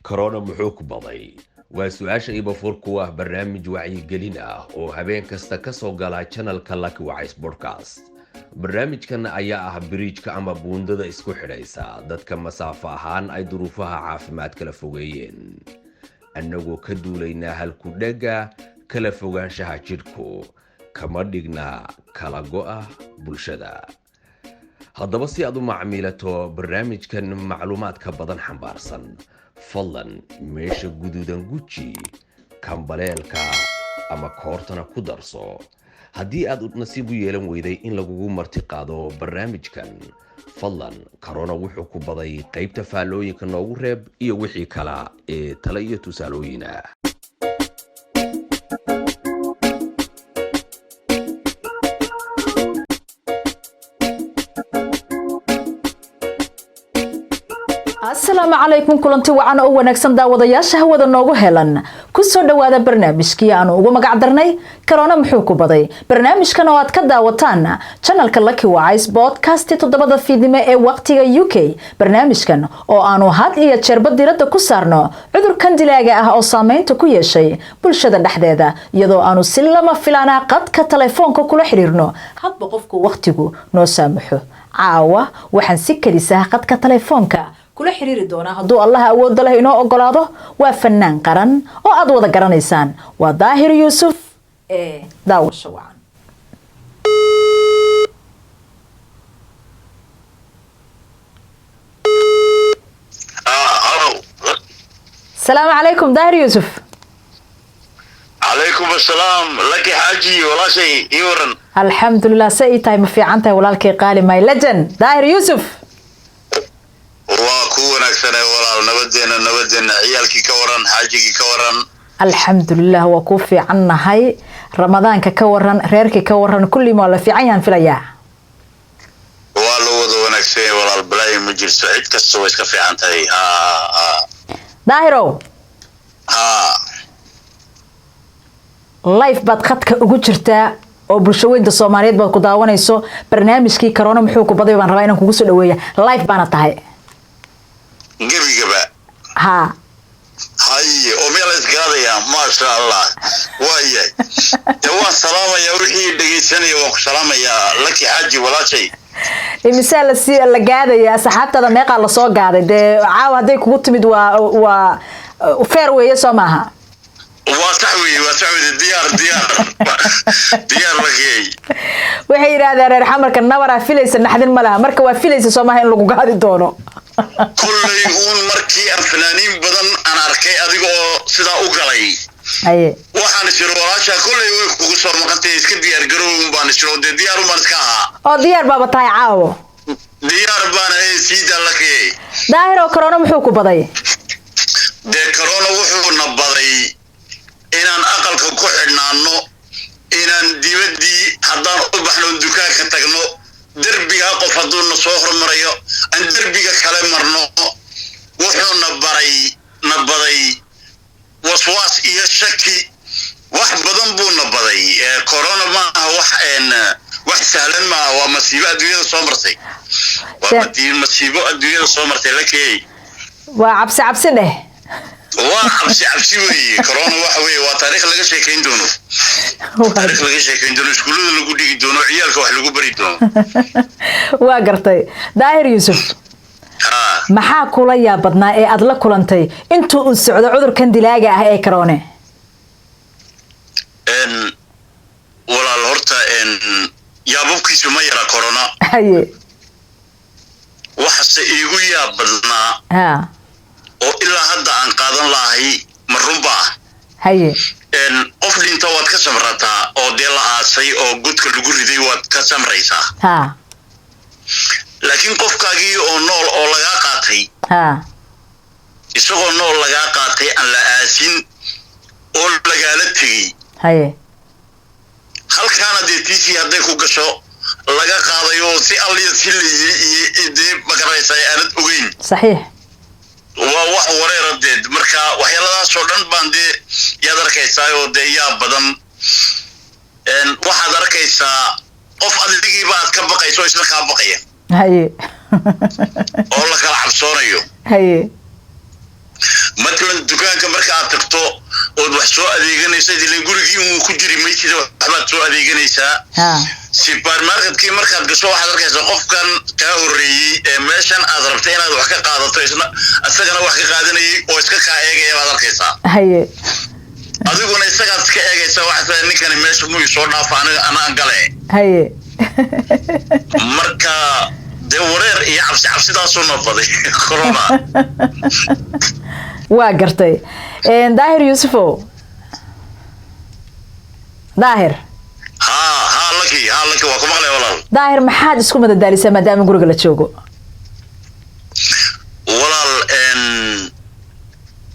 corona muxuu ku baday waa su'aasha iba furku ah barnaamij wacyigelin ah oo habeen kasta ka soo gala channelka Lucky Wise Podcast. barnaamijkan ayaa ah bridge-ka ama buundada isku xidhaysa dadka masaafo ahaan ay duruufaha caafimaad kala fogeeyeen annagoo ka duulaynaa halku dhaga kala fogaanshaha jidhku kama dhigna kala go'a bulshada. haddaba si aad u macmiilato barnaamijkan macluumaadka badan xambaarsan fadlan meesha guduudan guji kambaleelka ama koortana ku darso haddii aad nasiib u yeelan weyday in lagugu marti qaado barnaamijkan fadlan corona wuxuu ku baday qaybta faallooyinka noogu reeb iyo wixii kala ee talo iyo tusaalooyin ah. السلام عليكم كلنتي وعن oo wanaagsan daawadayaasha hawada noogu helan ku soo dhawaada barnaamijkii aan ugu magac darnay corona muxuu ku baday barnaamijkan oo aad ka daawataan channelka Lucky Wise Podcast todobada fiidnimo ee waqtiga UK barnaamijkan oo aanu had iyo jeer diiradda ku saarno cudurkan dilaaga ah oo saameynta ku yeeshay bulshada dhexdeeda iyadoo aanu si lama filaana qadka telefoonka kula xiriirno hadba qofku waqtigu noo saamaxo caawa waxaan si kaliisa qadka telefoonka kula xiriiri doona haduu Allah awood leh inoo ogolaado waa fanaan qaran oo aad wada garanaysaan waa Daahir Yuusuf daawasho wacan. السلام عليكم داهر يوسف. عليكم السلام لك حاجي ولا شيء يورن. الحمد لله سئتاي ما في عنتها ولا لك قالي ماي لجن داهر يوسف. وكو وناكسن نبدنا عيالكي كورن حاجيكي كورن. الحمد لله وكو في عنا هاي رمضان كورن ريركي كورن كل ما لا في عيان في الأيام. والله وذو وناكسن ولا البلاي مجلس سعيد كسو إسكا في عنتها داهرو. لايف باد خدك ugu jirta oo bulshooyinka Soomaaliyeed baad ku daawanayso barnaamijkii corona muxuu ku baday baan rabaa inaan kugu soo dhaweeyo live bana tahay gabigaba hay oo meel isgaadaya ma sha Allah waayay waan salaamaya wixii dhageysanaya waan ku salaamaya laki xaaji walaashay imisaal si la gaadaya asxaabtada meeqa la soo gaaday caaw haday kugu timid waa fair weeye Soomaha واتعوي ديار لكي waxay yiraahdeen reer xamarka nabara filaysa naxdin malaha marka waa filaysa Soomaha in lagu gaadi doono kullay uun markii aan fanaaniin badan aan arkay adigoo sida u galay waxaan jiro walaasha kullay way kugu soo maqantay iska diyaar garow baan jiro diyaar uma iska aha oo diyaar baba tahay caawo diyaar baan siida lakay daahiro corona muxuu ku baday corona wuxuu na baday inaan aqalka ku xidhnaano inaan dibadii haddaan u baxno dukaanka tagno derbiga qof hadduu na soo hormarayo aan derbiga kale marno wuxuu na baday waswaas iyo shaki wax badan buu na baday corona ma wax sahlan ma waa masiibo adduunyada soo martay waa masiibo adduunyada soo martay lakay waa cabsi dheh وعبسي وي كورونا waxa weey waa taariikh laga sheekeyn doono iskuulada lagu dhigi doono ciyaalka wax lagu bari doono waa gartay Daahir Yuusuf maxaa kula yaabadnaa ee aad la kulantay intuu uu socdo cudurkan dilaaga ah ee corona walaal horta yaababkiisu ma yara corona haye waxa iigu yaabadnaa oo ilaa hadda aan qaadan lahay marunba haye qof dhinta waad ka samrataa oo deel aasay oo gudka lagu riday waad ka samraysaa laakiin qofkaagii oo nool oo laga qaatay isagoo nool laga qaatay aan la aasin oo lagala tagay haye halkaana deetiisi hadday ku gasho laga qaadayo si alliya si leeyahay magaraysa aanad ogeyn saxiix wax wareeradeed marka waxyaalahaas oo dhan baan yaad arkaysaa oo yaa badan waxaad arkaysaa qof adigii baad ka baqayso isla ka baqaya haye oo la kala cabsoonayo haye ma مثلا دكان كمركا تكتو وwax soo adeeganaysa ilaa gurigii uu ku jiray meeshii waxbaad soo adeeganaysaa supermarketkii markaad gasho waxaad arkaysaa qofkan ka horeeyay ee meeshan aad rabtay inaad wax ka qaadato isna asagana wax ka qaadanayay oo iska ka eegaya baad arkaysaa haye adiguna isaga iska eegaysa waxa ninkan meesha muu soo dhaafaan aan gale haye marka de wareer iyo cabsidaas oo nabaday corona waa gartay daahir Yuusufo daahir laki waa ku maqlay walaal daahir maxaad isku madadaalisay maadaama guriga la joogo walaal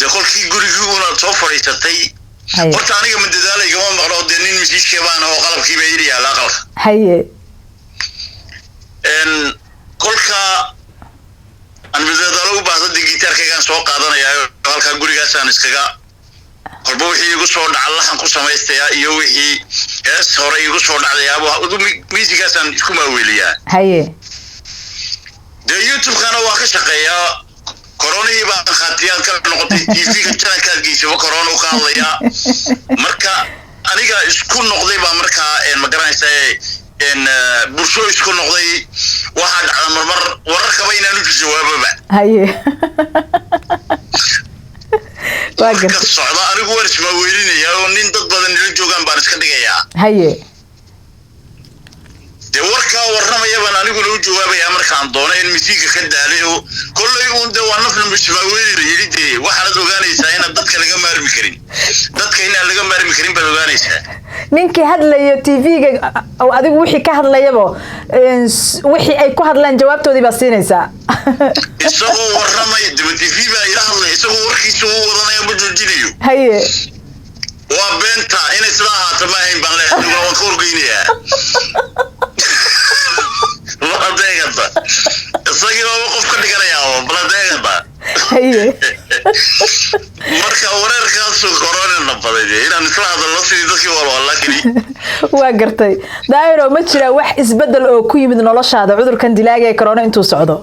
de kolkii gurigii una soo fariisatay horta aniga madadaalayga ma maqlo de nin mishiishkeebaan oo qalabkii bay yiri yaala qalka haye kolka aan madadaalo u baahdo gitaarkaygaan soo qaadanayaa halka gurigaasaan iskaga qalbo wixii igu soo dhaca laxan ku samaystaya iyo wixii hees hore igu soo dhacdayaaba musiigaasaan isku maaweeliyaa haye de YouTube-kana waa ka shaqeeyaa koronihii baan khaatiyaan ka noqotay TV-ga channelka geesiba korona u qaadaya marka aniga isku noqday baa markaa ma garanaysaa bulsho isku noqday waxa dhacda marmar wararka bayna u jawaababa haye waa gartay socda anigu war isma weelinaya oo nin dad badan la joogan baan iska dhigayaa haye de warka warramaya baan anigu loo jawaabaya markaan doono in musiiga ka daalayo kullay uu de waa nafna isma weelinayay waxaad ogaanaysaa in dadka laga maarmi karin dadka in laga maarmi karin baad ogaanaysaa ninkii hadlayo TV-ga oo adigu wixii ka hadlayabo wixii ay ku hadlaan jawaabtoodii baa siinaysaa isagoo warramay TV baa ila hadlay isagoo warkiisa uu wadanaya ma joojinayo haye waa beenta in isla ahaato ma ahayn baan leeyahay waan ka horgeynayaa baladeegada isagii oo qof ka dhiganayaa baladeegada haye marka wareerkaas corona nabaday inaan isla hadalno sidii dadkii walaalkii waa gartay daahiro ma jira wax isbedel oo ku yimid noloshaada cudurkan dilaaga ee corona intuu socdo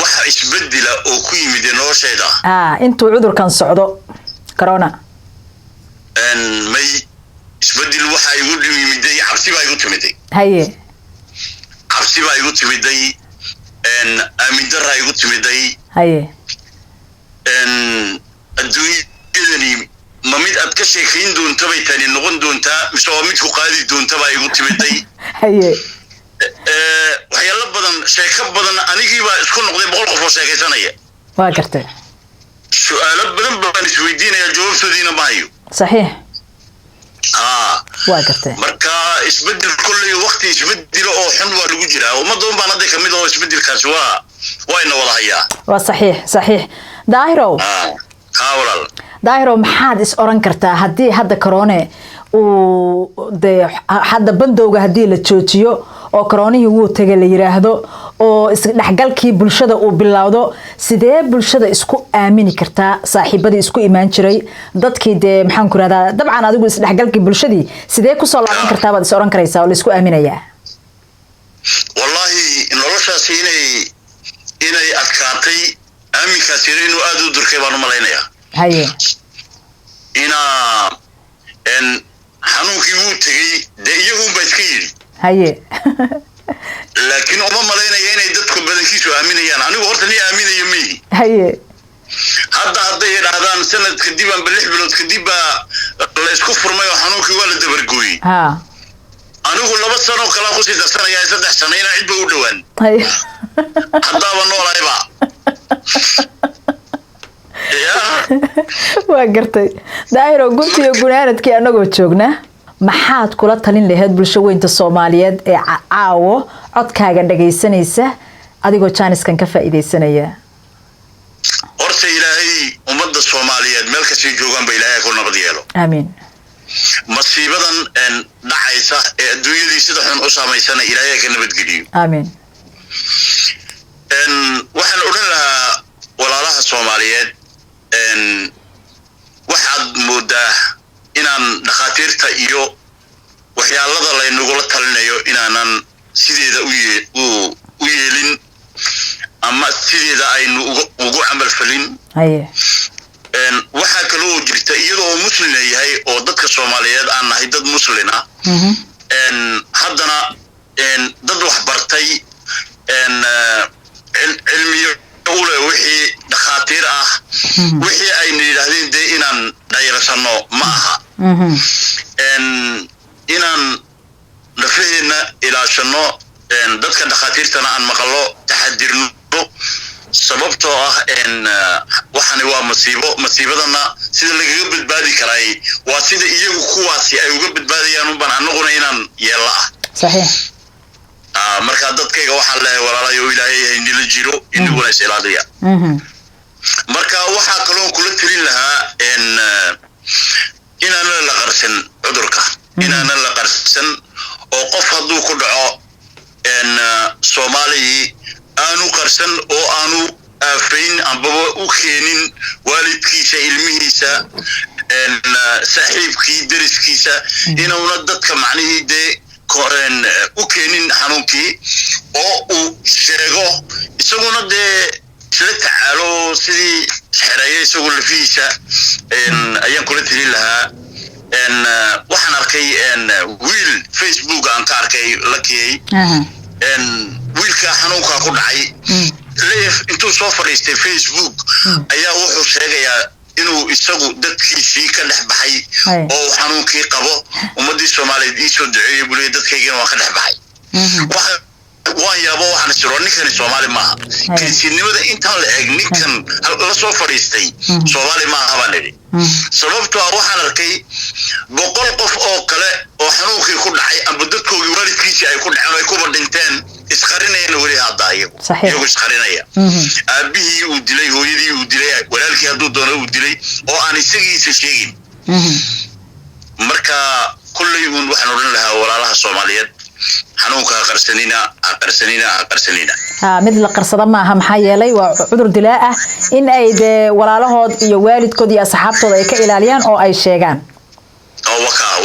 wax isbedela oo ku yimid noloshayda intuu cudurkan socdo corona may isbedel waxa igu dhimiday cabsi baa igu timiday haye cabsi baa igu timiday aamin darra igu timiday haye adduunyadani ma mid aad ka sheekayn doonto bay tani noqon doontaa mise waa mid ku qaadi doonta baa igu timiday haye waxyaalo badan sheeko badan anigii baa isku noqday 100 qof oo sheekaysanaya waa gartay su'aalo badan baan isweydiinaya jawaabtoodiina ma hayo saxiix waa gartay marka isbedel kulli waqti isbedel oo xun waa lagu jiraa ummadda baan hadda kamid oo isbedelkaasi waa ina wada hayaa waa saxiix daahiro walaal daahiro maxaad is oran kartaa haddii hadda corona uu de hadda bandowga haddii la joojiyo oo coronihii wuu tagay la yiraahdo oo isdhaxgalkii bulshada uu bilowdo sidee bulshada isku aamini kartaa saaxiibadii isku imaan jiray dadkii de maxaan ku radaa dabcan adigu isdhaxgalkii bulshadii sidee ku soo laaban kartaa baad is oran karaysaa oo la isku aaminayaa wallahi noloshaasi inay adkaatay aaminkaasi inuu aad u durkay baan u malaynayaa haye xanuunkii wuu tagay de iyagu baa iska yiri haye laakiin uma malaynaya inay dadku badankiisu aaminayaan anigu horta ni aaminayo meeyi haye hadday yidhaahdaan sanad kadib amba 6 bilood kadib la isku furmay oo xanuunkii waa la dabargooyey anigu 2 sano kala ku sii darsanaya 3 sano inaan cid ba u dhawaan haddaaba noolayba waa gartay daahiro guntiyo gunaanadkii anagoo joogna maxaad kula talin lahayd bulsho weynta Soomaaliyeed ee caawo codkaaga dhageysanaysa adigoo jaaniskan ka faa'iideysanaya horta ilaahay ummadda Soomaaliyeed meel kasta joogan bay ilaahay ku nabad yeelo amiin masiibadan dhacaysa ee adduunyadii sida xun u saameysana ilaahay ka nabad geliyo amiin waxaan oran lahaa walaalaha Soomaaliyeed waxaad moodaa inaan dhakhaatiirta iyo waxyaalada laynagula talinayo inaanan sideeda u yeelin ama sideeda aynu ugu camal falin waxaa kaloo jirta iyadoo muslim yahay oo dadka Soomaaliyeed aan nahay dad muslim ah haddana dad wax bartay cilmiyo ule wixii dhakhaatiir ah wixii aynu yiraahdeen de inaan dhayrasano ma aha inaan nafeena ilaashano dadka dhakhaatiirtana aan maqalo taxadirno sababtoo ah waxani waa masiibadana sida lagaga badbaadi karay waa sida iyagu kuwaasi ay uga badbaadayaan u baan anaguna inaan yeelo ah صحيح marka dadkayga waxaan leeyahay walaalayo ilaahay inila jiro inaguna is ilaaliya marka waxaa kaloo kula tirin lahaa inaan la qarsan cudurka inaan la qarsan oo qof hadduu ku dhaco Soomaaliya aanu qarsan oo aanu afayn ambaba u keenin waalidkiisa ilmihiisa saaxiibkii dariskiisa inuu dadka macnihii de koreen u keenin xanuunkii oo uu sheego isaguna de isla tacaalo sidii xereeyay isagoo lafiisa ayaan kula tiri lahaa waxaan arkay wiil Facebook aan ka arkay lakiyay wiilka xanuunka ku dhacay leef intuu soo fariistay Facebook ayaa wuxuu sheegayaa inuu isagu dadkiisii ka dhex baxay oo xanuunkii qabo ummadii Soomaaliyeed ii soo duceeyay bulay dadkaygana waa ka dhex baxay waan yaabo waxaan isro ninkan Soomaali ma aha kiisinimada intaan la eeg ninkan la soo fariistay Soomaali ma aha baan idhi sababtoo ah waxaan arkay 100 qof oo kale oo xanuunkii ku dhacay amba dadkoodii waalidkiisii ay ku dhaceen ay ku badinteen isqarinayeen wali hadaayo iyagu isqarinaya aabihii uu dilay hooyadii uu dilay walaalkii hadduu doono uu dilay oo aan isagiisa sheegin marka kullay waxaan oran lahaa walaalaha Soomaaliyeed xanuunka qarsanina mid la qarsada ma aha maxaa yeelay waa cudur dilaa ah in ay walaalahood iyo waalidkood iyo asxaabtooda ay ka ilaaliyaan oo ay sheegaan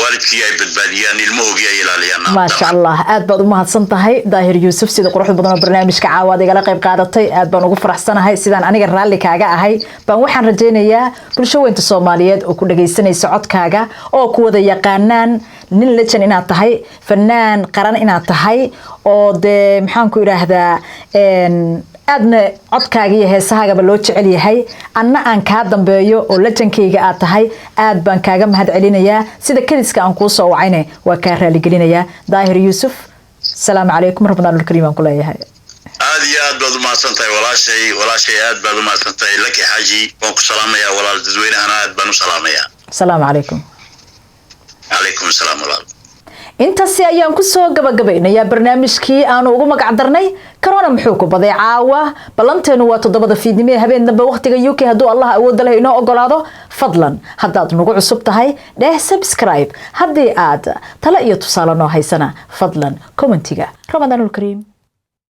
waalidkii ay badbaadiyaan ilmahooda ay ilaaliyaan ma sha Allah aad baad u mahadsan tahay Daahir Yuusuf sida quruxda badan oo barnaamijka caawaad igala qayb qaadatay aad baan ugu faraxsanahay sidaan aniga raalli kaaga ahay baan waxaan rajaynayaa bulshooyinka Soomaaliyeed oo ku dhageysanaysa codkaaga oo ku wada yaqaanaan nin lejan inaad tahay fanaan qaran inaad tahay oo de maxaan ku iraahdaa aadna codkaaga iyo heesahaaga loo jecel yahay anna aan ka dambeeyo oo lejankayga aad tahay aad baan kaaga mahad celinayaa sida kaliska aan ku soo wacayne waa ka raali gelinayaa Daahir Yuusuf salaamu calaykum rabbana kariim aan ku leeyahay aad iyo aad baad u mahadsantahay walaashay aad baad u mahadsantahay laki xaaji waan ku salaamayaa walaal dadweynaha aad baan u salaamayaa salaamu calaykum عليكم السلام ورحمة الله intaasi ayaan ku soo gabagabaynayaa barnaamijkii aanu ugu magac darnay corona muxuu ku baday caawa balanteenu waa 7 fiidnimo habeen dambe waqtiga UK haduu Allah awood leh inoo ogolaado fadlan haddaad nagu cusub tahay dheh subscribe haddii aad tala iyo tusaale noo haysana fadlan commentiga Ramadanul Kareem